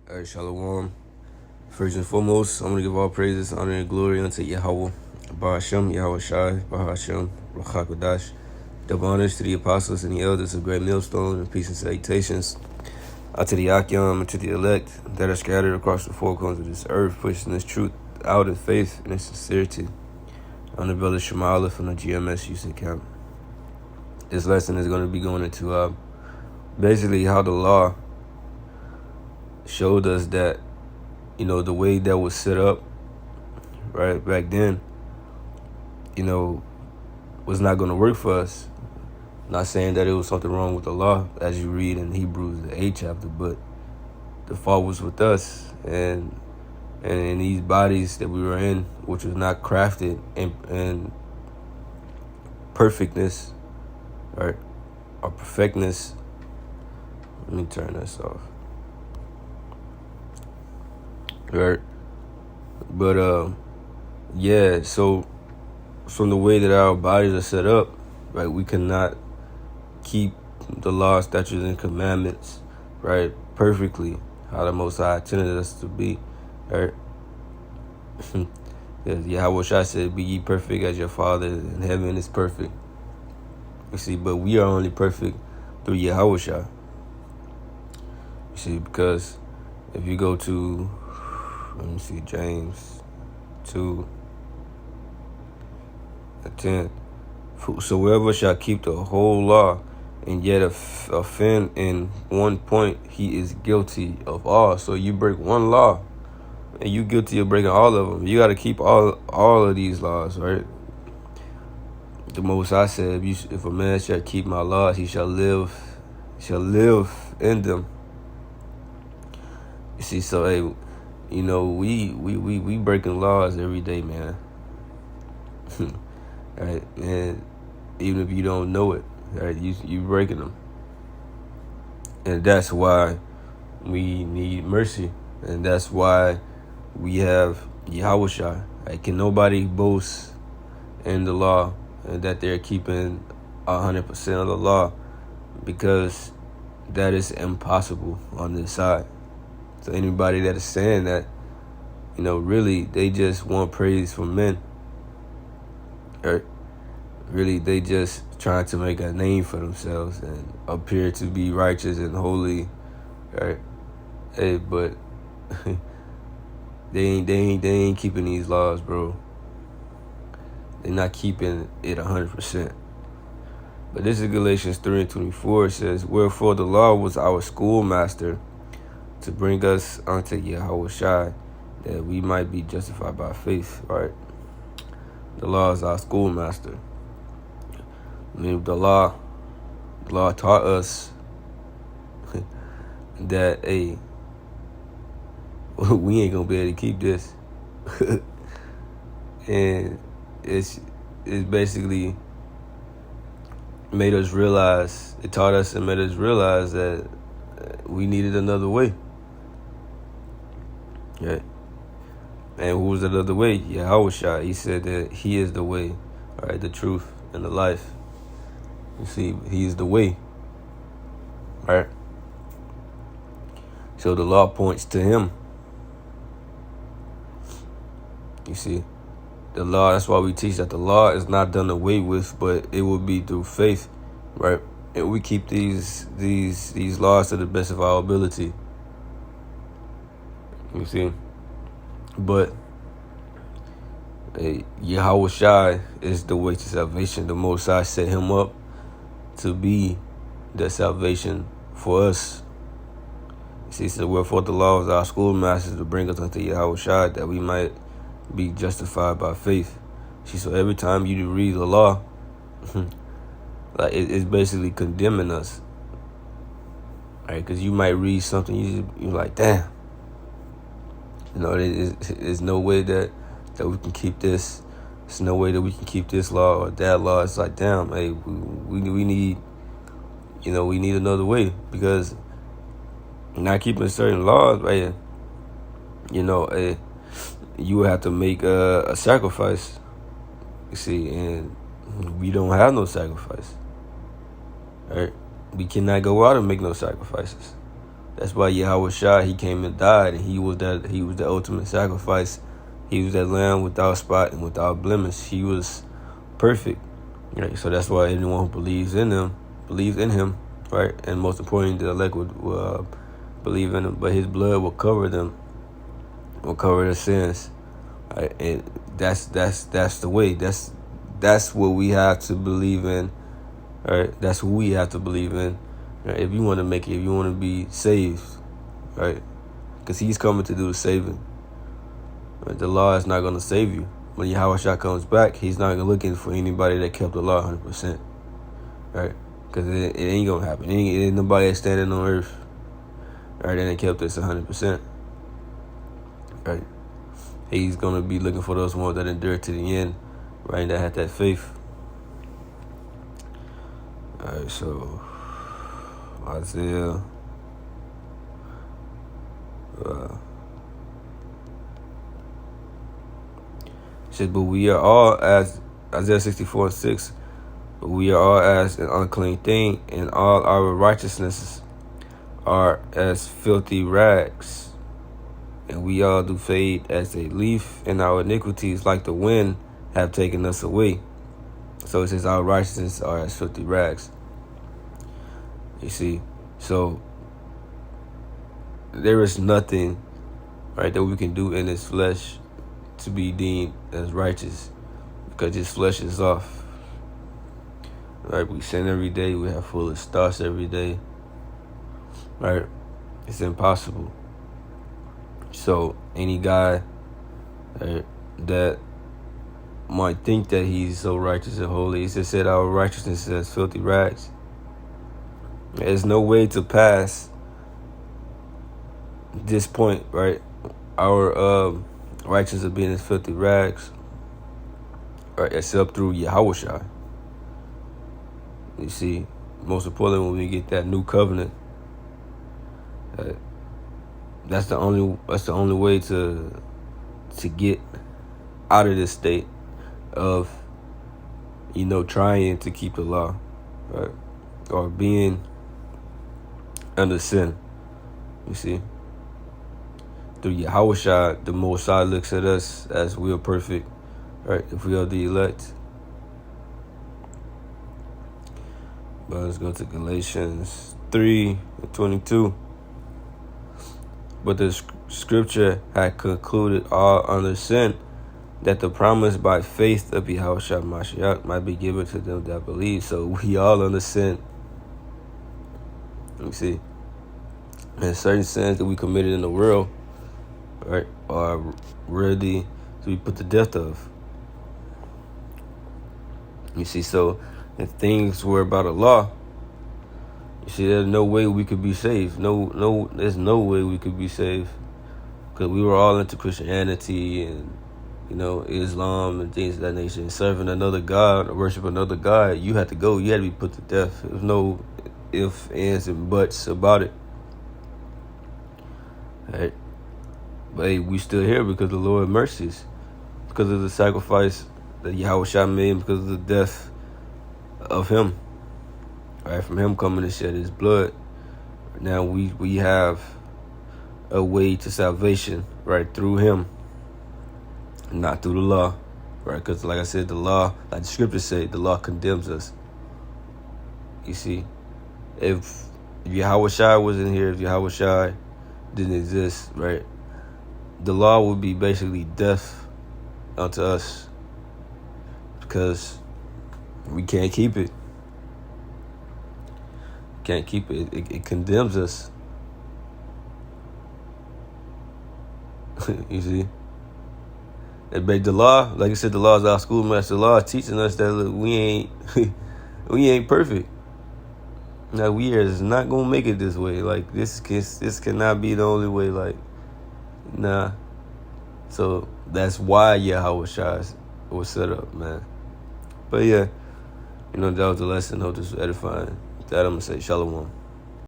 All right, Shalom. First and foremost, I'm going to give all praises, honor, and glory unto Yahweh, Bahashem, Yahweh Shai, Bahashem, Rachakodash. Double honors to the apostles and the elders of Great Millstone, and peace and salutations unto the Akim and to the elect that are scattered across the four corners of this earth, pushing this truth out in faith and in sincerity. I'm the brother Shemala from the GMS UC camp. This lesson is going to be going into basically how the law showed us that, the way that was set up, right, back then, was not going to work for us. Not saying that it was something wrong with the law, as you read in Hebrews, the 8th chapter, but the fault was with us and in these bodies that we were in, which was not crafted in perfectness, right, or perfectness. Let me turn this off. Right. But yeah, so from the way that our bodies are set up, right, we cannot keep the law, statutes, and commandments, right, perfectly, how the Most High intended us to be, right? Yahweh Shai said, "Be ye perfect as your Father in heaven is perfect." You see, but we are only perfect through Yahweh Shai. You see, because if you go to, let me see, James 2:10, whosoever shall keep the whole law and yet offend in one point, he is guilty of all. So you break one law, and you guilty of breaking all of them. You got to keep all of these laws, right? The Most High said, if a man shall keep my laws, he shall live in them. You see, so hey, we breaking laws every day, man. Right, and even if you don't know it, right, you breaking them, and that's why we need mercy, and that's why we have Yahweh Shai. Right? Can nobody boast in the law and that they're keeping 100% of the law, because that is impossible on this side. So anybody that is saying that, really they just want praise from men. Right? Really, they just trying to make a name for themselves and appear to be righteous and holy, right? Hey, but they ain't keeping these laws, bro. They're not keeping it 100%. But this is Galations 3:24. It says, "Wherefore the law was our schoolmaster to bring us unto Yahweh Shai, that we might be justified by faith." Right? The law is our schoolmaster. I mean, the law taught us that, hey, we ain't gonna be able to keep this. And it's basically made us realize, it taught us and made us realize that we needed another way. Yeah. And who was another way? Yahweh Shai. He said that he is the way, right, the truth, and the life. You see, he is the way, right? So the law points to him. You see, the law, that's why we teach that the law is not done away with, but it will be through faith, right? And we keep these laws to the best of our ability. You see? But Yahweh Shai is the way to salvation. The Most High set him up to be the salvation for us. You see, so wherefore the law is our schoolmaster to bring us unto Yahweh Shai, that we might be justified by faith. See, so every time you read the law, like it's basically condemning us, right? Because you might read something, you're like, damn, there's no way that we can keep this. There's no way that we can keep this law or that law. It's like, damn, hey, we need, we need another way, because not keeping certain laws, right? You would have to make a sacrifice. You see, and we don't have no sacrifice, right? We cannot go out and make no sacrifices. That's why Yahweh Shai, he came and died, and he was the ultimate sacrifice. He was that lamb without spot and without blemish. He was perfect. Right? So that's why anyone who believes in him, right? And most importantly, the elect would believe in him. But his blood will cover them, will cover their sins. Right? And that's the way. That's what we have to believe in. Right? That's what we have to believe in. Right? If you want to make it, if you want to be saved, right? Because he's coming to do the saving. Right? The law is not going to save you. When Yahweh Shai comes back, he's not looking for anybody that kept the law 100%. Right? Because it ain't going to happen. It ain't nobody that's standing on earth, right, and they kept this 100%. Right? He's going to be looking for those ones that endure to the end, right, and that had that faith. All right, so Isaiah said, but we are all as Isaiah 64:6. But we are all as an unclean thing, and all our righteousnesses are as filthy rags. And we all do fade as a leaf, and our iniquities, like the wind, have taken us away. So it says our righteousness are as filthy rags. You see, so there is nothing, right, that we can do in this flesh to be deemed as righteous, because this flesh is off. Right, we sin every day. We have foolish thoughts every day. Right, it's impossible. So any guy, right, that might think that he's so righteous and holy, he just said our righteousness is as filthy rags. There's no way to pass this point, right? Our righteousness of being as filthy rags, right, except through Yahweh Shai. You see, most importantly, when we get that new covenant, that's the only way to get out of this state of, trying to keep the law, right, or being under sin. You see, through Yahweh Shai, the Most High looks at us as we are perfect, right? If we are the elect. But let's go to Galations 3:22. But the scripture had concluded all under sin, that the promise by faith of Yahweh Shai Mashiach might be given to them that believe. So we all under sin. You see, and certain sins that we committed in the world, right, are ready to be put to death of. You see, so if things were about a law, you see, there's no way we could be saved. There's no way we could be saved, because we were all into Christianity and, Islam and things of that nature. And serving another God or worship another God, you had to go. You had to be put to death. There's no ifs, ands, and buts about it. Right? But hey, we still here because of the Lord's mercies, because of the sacrifice that Yahweh Shai made, because of the death of him, right, from him coming to shed his blood. Now we have a way to salvation, right, through him, not through the law, right? Because like I said, the law, like the scriptures say, the law condemns us. You see, if Yahweh Shai wasn't here, if Yahweh Shai didn't exist, right, the law would be basically death unto us, because we can't keep it. Can't keep it. It condemns us. You see? But the law, like I said, the law is our schoolmaster. The law is teaching us that, look, we ain't perfect. Now we is not gonna make it this way. Like this cannot be the only way. Like, nah. So that's why Yahweh Shai was set up, man. But yeah, that was the lesson. Hope this was edifying. With that, I'm gonna say shalom.